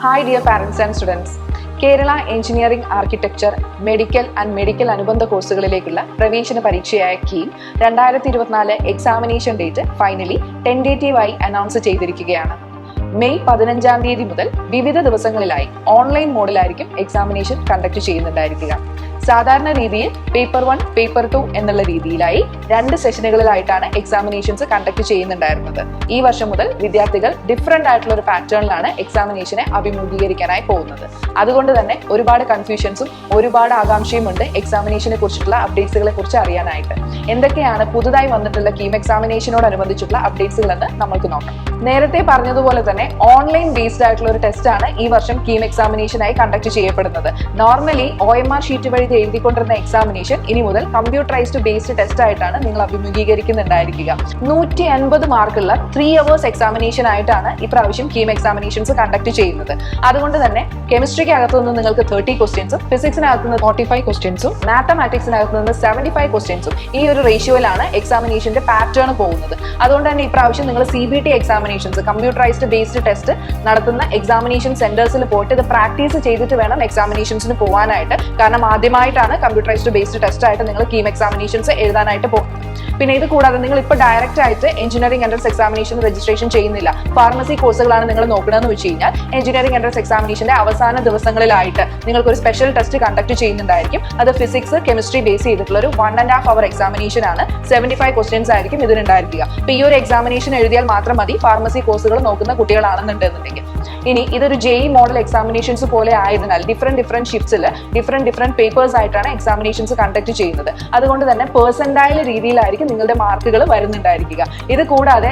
Hi dear parents and students. Kerala engineering architecture medical and medical അനുബന്ധ കോഴ്സുകളിലേക്കുള്ള പ്രവേശന പരീക്ഷയായ കീം 2024 എക്സാമിനേഷൻ ഡേറ്റ് ഫൈനലി ടെൻഡേറ്റീവായി അനൗൺസ് ചെയ്തിരിക്കുകയാണ്. മെയ് 15-ാം തീയതി മുതൽ വിവിധ ദിവസങ്ങളിലായി ഓൺലൈൻ മോഡിലായിരിക്കും എക്സാമിനേഷൻ കണ്ടക്ട് ചെയ്യുന്നുണ്ടായിരിക്കുക. സാധാരണ രീതിയിൽ പേപ്പർ 1, പേപ്പർ 2 എന്നുള്ള രീതിയിലായി 2 സെഷനുകളിലായിട്ടാണ് എക്സാമിനേഷൻസ് കണ്ടക്ട് ചെയ്യുന്നുണ്ടായിരുന്നത്. ഈ വർഷം മുതൽ വിദ്യാർത്ഥികൾ ഡിഫറെന്റ് ആയിട്ടുള്ള ഒരു പാറ്റേണിലാണ് എക്സാമിനേഷനെ അഭിമുഖീകരിക്കാനായി പോകുന്നത്. അതുകൊണ്ട് തന്നെ ഒരുപാട് കൺഫ്യൂഷൻസും ഒരുപാട് ആകാംക്ഷയും ഉണ്ട് എക്സാമിനേഷനെ കുറിച്ചിട്ടുള്ള അപ്ഡേറ്റ്സുകളെ കുറിച്ച് അറിയാനായിട്ട്. എന്തൊക്കെയാണ് പുതുതായി വന്നിട്ടുള്ള കീം എക്സാമിനേഷനോടനുബന്ധിച്ചിട്ടുള്ള അപ്ഡേറ്റ്സുകൾ എന്ന് നമുക്ക് നോക്കാം. നേരത്തെ പറഞ്ഞതുപോലെ തന്നെ ഓൺലൈൻ ബേസ്ഡ് ആയിട്ടുള്ള ഒരു ടെസ്റ്റ് ആണ് ഈ വർഷം കീം എക്സാമിനേഷനായി കണ്ടക്ട് ചെയ്യപ്പെടുന്നത്. നോർമലി OMR ഷീറ്റ് വഴി എഴുതിക്കൊണ്ടിരുന്ന എക്സാമിനേഷൻ ഇനി മുതൽ കമ്പ്യൂട്ടറൈസ്ഡ് ബേസ്ഡ് ടെസ്റ്റ് ആയിട്ടാണ് നിങ്ങൾ അഭിമുഖീകരിക്കുന്നുണ്ടായിരിക്കുക. 150 മാർക്കുള്ള 3 hours എക്സാമിനേഷൻ ആയിട്ടാണ് ഇപ്രാവശ്യം കീം എക്സാമിനേഷൻസ് കണ്ടക്ട് ചെയ്യുന്നത്. അതുകൊണ്ട് തന്നെ കെമിസ്ട്രിക്ക് അകത്തുനിന്ന് നിങ്ങൾക്ക് 30 ക്വസ്റ്റ്യൻസും ഫിസിക്സിനകത്ത് നിന്ന് 45 ക്വസ്റ്റ്യൻസും മാത്തമാറ്റിക്സിനകത്ത് നിന്ന് 75 ക്വസ്റ്റ്യൻസും ഈ ഒരു റേഷ്യോയിലാണ് എക്സാമിനേഷന്റെ പാറ്റേൺ പോകുന്നത്. അതുകൊണ്ട് തന്നെ ഇപ്രാവശ്യം നിങ്ങൾ CBT examinations computerised based test നടത്തുന്ന എക്സാമിനേഷൻ സെന്റേഴ്സിൽ പോയിട്ട് ഇത് പ്രാക്ടീസ് ചെയ്തിട്ട് വേണം എക്സാമിനേഷൻസിന് പോകാനായിട്ട്. കാരണം ആദ്യമായിട്ടാണ് കമ്പ്യൂട്ടറൈസ്ഡ് ബേസ്ഡ് ടെസ്റ്റ് ആയിട്ട് നിങ്ങൾ കീം എക്സാമിനേഷൻസ് എഴുതാനായിട്ട് പോകുന്നത്. പിന്നെ ഇത് കൂടാതെ നിങ്ങൾ ഇപ്പോൾ ഡയറക്റ്റ് ആയിട്ട് എഞ്ചിനീയറിംഗ് എൻട്രൻസ് എക്സാമിനേഷൻ രജിസ്ട്രേഷൻ ചെയ്യുന്നില്ല, ഫാർമസി കോഴ്സുകളാണ് നിങ്ങൾ നോക്കണമെന്ന് വെച്ച് കഴിഞ്ഞാൽ എഞ്ചിനീയറിംഗ് എൻട്രൻസ് എക്സാമിനേഷന്റെ അവസാന ദിവസങ്ങളിലായിട്ട് നിങ്ങൾക്ക് ഒരു സ്പെഷ്യൽ ടെസ്റ്റ് കണ്ടക്ട് ചെയ്യുന്നുണ്ടായിരിക്കും. അത് ഫിസിക്സ് കെമിസ്ട്രി ബേസ് ചെയ്തിട്ടുള്ള ഒരു 1.5 hour എക്സാമിനേഷൻ ആണ്. 75 ക്വസ്റ്റ്യൻസ് ആയിരിക്കും ഇതിനുണ്ടായിരിക്കുക. അപ്പൊ ഈ ഒരു എക്സാമിനേഷൻ എഴുതിയാൽ മാത്രം മതി ഫാർമസി കോഴ്സുകൾ നോക്കുന്ന കുട്ടികളാണെന്നുണ്ടെന്നുണ്ടെങ്കിൽ. ഇനി ഇതൊരു JEE മോഡൽ എക്സാമിനേഷൻസ് പോലെ ആയതിനാൽ ഡിഫറെന്റ് ഷിഫ്റ്റ്സിൽ ഡിഫറെന്റ് പേപ്പേഴ്സ് ആയിട്ടാണ് എക്സാമിനേഷൻസ് കണ്ടക്ട് ചെയ്യുന്നത്. അതുകൊണ്ട് തന്നെ പെർസെന്റൈൽ രീതിയിലായിരിക്കും നിങ്ങളുടെ മാർക്കുകൾ വരുന്നുണ്ടായിരിക്കുക. ഇത് കൂടാതെ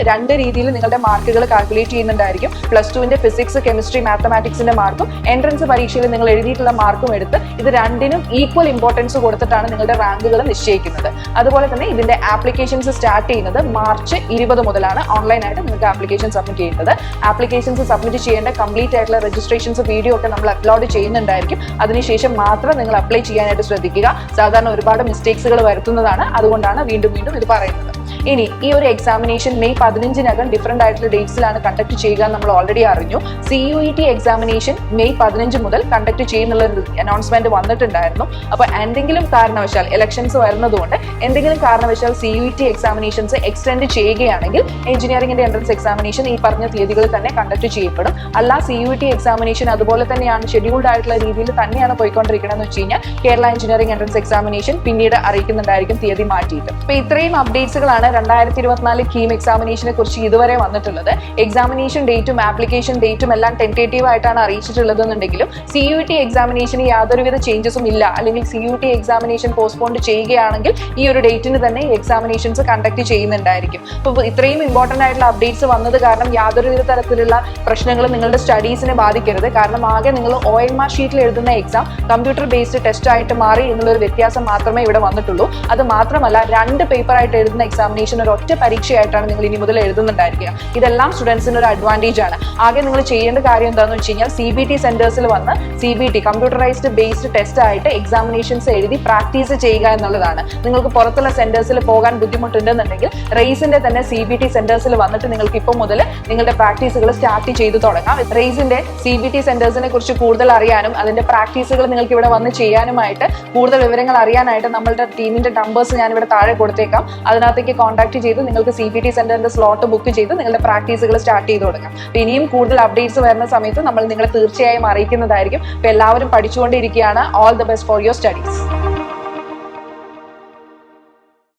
രണ്ട് രീതിയിൽ നിങ്ങളുടെ മാർക്കുകൾ കാൽക്കുലേറ്റ് ചെയ്യുന്നുണ്ടായിരിക്കും. +2ന്റെ ഫിസിക്സ് കെമിസ്ട്രി മാത്തമാറ്റിക്സിന്റെ മാർക്കും എൻട്രൻസ് പരീക്ഷയിൽ നിങ്ങൾ എഴുതിയിട്ടുള്ള മാർക്കും എടുത്ത് ഇത് രണ്ടിനും ഈക്വൽ ഇമ്പോർട്ടൻസ് കൊടുത്തിട്ടാണ് നിങ്ങളുടെ റാങ്കുകൾ നിശ്ചയിക്കുന്നത്. അതുപോലെ തന്നെ ഇതിന്റെ ആപ്ലിക്കേഷൻസ് സ്റ്റാർട്ട് ചെയ്യുന്നത് മാർച്ച് 20 മുതലാണ് ഓൺലൈനായിട്ട് നിങ്ങൾക്ക് ആപ്ലിക്കേഷൻ സബ്മിറ്റ് ചെയ്യുന്നത്. ആപ്ലിക്കേഷൻസ് സബ്മിറ്റ് ചെയ്യേണ്ട കംപ്ലീറ്റ് ആയിട്ടുള്ള രജിസ്ട്രേഷൻസ് വീഡിയോ ഒക്കെ നമ്മൾ അപ്ലോഡ് ചെയ്യുന്നുണ്ടായിരിക്കും. അതിനുശേഷം മാത്രം നിങ്ങൾ അപ്ലൈ ചെയ്യാനായിട്ട് ശ്രദ്ധിക്കുക. സാധാരണ ഒരുപാട് മിസ്റ്റേക്സുകൾ വരുത്തുന്നതാണ്, അതുകൊണ്ടാണ് വീണ്ടും ഇത് പറയുന്നത്. ഇനി ഈ ഒരു എക്സാമിനേഷൻ മെയ് 15-നകം ഡിഫറെന്റ് ആയിട്ടുള്ള ഡേറ്റ്സിലാണ് കണ്ടക്ട് ചെയ്യുക നമ്മൾ ഓൾറെഡി അറിഞ്ഞു. CUET എക്സാമിനേഷൻ മെയ് 15 മുതൽ കണ്ടക്ട് ചെയ്യുന്നുള്ള ഒരു അനൗൺസ്മെന്റ് വന്നിട്ടുണ്ടായിരുന്നു. അപ്പൊ എന്തെങ്കിലും കാരണവശാൽ ഇലക്ഷൻസ് വരുന്നതുകൊണ്ട് എന്തെങ്കിലും കാരണവശാൽ CUET എക്സാമിനേഷൻസ് എക്സ്റ്റെൻഡ് ചെയ്യുകയാണെങ്കിൽ എഞ്ചിനീയറിംഗിന്റെ എൻട്രൻസ് എക്സാമിനേഷൻ ഈ പറഞ്ഞ തീയതികളിൽ തന്നെ കണ്ടക്ട് ചെയ്യപ്പെടും. അല്ല CUET എക്സാമിനേഷൻ അതുപോലെ തന്നെയാണ് ഷെഡ്യൂൾഡ് ആയിട്ടുള്ള രീതിയിൽ തന്നെയാണ് പോയിക്കൊണ്ടിരിക്കണമെന്ന് വെച്ച് കഴിഞ്ഞാൽ കേരള എഞ്ചിനീയറിംഗ് എൻട്രൻസ് എക്സാമിനേഷൻ പിന്നീട് അറിയിക്കുന്നുണ്ടായിരിക്കും തീയതി മാറ്റിയിട്ട്. അപ്പൊ ഇത്രയും അപ്ഡേറ്റ്സുകളാണ് 2024 കീം എക്സാമിനേഷനെ കുറിച്ച് ഇതുവരെ വന്നിട്ടുള്ളത്. എക്സാമിനേഷൻ ഡേറ്റും ആപ്ലിക്കേഷൻ ഡേറ്റും എല്ലാം ടെന്റേറ്റീവ് ആയിട്ടാണ് അറിയിച്ചിട്ടുള്ളതെന്നുണ്ടെങ്കിലും CUET എക്സാമിനേഷന് യാതൊരുവിധ ചേഞ്ചസും ഇല്ല, അല്ലെങ്കിൽ CUET എക്സാമിനേഷൻ പോസ്റ്റ്പോണ്ട് ചെയ്യുകയാണെങ്കിൽ ഈ ഒരു ഡേറ്റിന് തന്നെ ഈ എക്സാമിനേഷൻസ് കണ്ടക്ട് ചെയ്യുന്നുണ്ടായിരിക്കും. അപ്പോൾ ഇത്രയും ഇമ്പോർട്ടന്റ് ആയിട്ടുള്ള അപ്ഡേറ്റ്സ് വന്നത് കാരണം യാതൊരുവിധ തരത്തിലുള്ള പ്രശ്നങ്ങളും നിങ്ങളുടെ സ്റ്റഡീസിനെ ബാധിക്കരുത്. കാരണം ആകെ നിങ്ങൾ OMR ഷീറ്റിൽ എഴുതുന്ന എക്സാം കമ്പ്യൂട്ടർ ബേസ്ഡ് ടെസ്റ്റ് ആയിട്ട് മാറി എന്നുള്ളൊരു വ്യത്യാസം മാത്രമേ ഇവിടെ വന്നിട്ടുള്ളൂ. അത് മാത്രമല്ല 2 പേപ്പർ ആയിട്ട് എഴുതുന്ന എക്സാമിനേഷൻ ഒരു ഒറ്റ പരീക്ഷയായിട്ടാണ് നിങ്ങൾ ഇനി മുതൽ എഴുതുന്നുണ്ടായിരിക്കുക. ഇതെല്ലാം സ്റ്റുഡൻസിന് ഒരു അഡ്വാൻറ്റേജ് ആണ്. ആകെ നിങ്ങൾ ചെയ്യേണ്ട കാര്യം എന്താണെന്ന് വെച്ച് കഴിഞ്ഞാൽ CBT സെന്റേഴ്സിൽ വന്ന് CBT കമ്പ്യൂട്ടറൈസ്ഡ് ബേസ്ഡ് ടെസ്റ്റ് ആയിട്ട് എക്സാമിനേഷൻസ് എഴുതി പ്രാക്ടീസ് ചെയ്യുക എന്നുള്ളതാണ്. നിങ്ങൾക്ക് പുറത്തുള്ള സെന്റേഴ്സിൽ പോകാൻ ബുദ്ധിമുട്ടുണ്ടെന്നുണ്ടെങ്കിൽ റെയ്സിന്റെ തന്നെ CBT സെന്റേഴ്സിൽ വന്നിട്ട് നിങ്ങൾക്ക് ഇപ്പോൾ മുതൽ നിങ്ങളുടെ പ്രാക്ടീസുകൾ സ്റ്റാർട്ട് ചെയ്തു തുടങ്ങാം. റെയ്സിന്റെ CBT സെന്റേഴ്സിനെ കുറിച്ച് കൂടുതൽ അറിയാനും അതിന്റെ പ്രാക്ടീസുകൾ നിങ്ങൾക്ക് ഇവിടെ വന്ന് ചെയ്യാനുമായിട്ട് കൂടുതൽ വിവരങ്ങൾ അറിയാനായിട്ട് നമ്മളുടെ ടീമിന്റെ നമ്പേഴ്സ് ഞാൻ ഇവിടെ താഴെ കൊടുത്തേക്കാം. അതിനകത്തേക്ക് കോൺടാക്ട് ചെയ്ത് നിങ്ങൾക്ക് CBT സെന്ററിന്റെ സ്ലോട്ട് ബുക്ക് ചെയ്ത് നിങ്ങളുടെ പ്രാക്ടീസുകൾ സ്റ്റാർട്ട് ചെയ്ത് തുടങ്ങാം. ഇനിയും കൂടുതൽ അപ്ഡേറ്റ്സ് വരുന്ന സമയത്ത് നമ്മൾ നിങ്ങളെ തീർച്ചയായും അറിയിക്കുന്നതായിരിക്കും. എല്ലാവരും പഠിച്ചുകൊണ്ടിരിക്കുകയാണ്. All the best for your studies.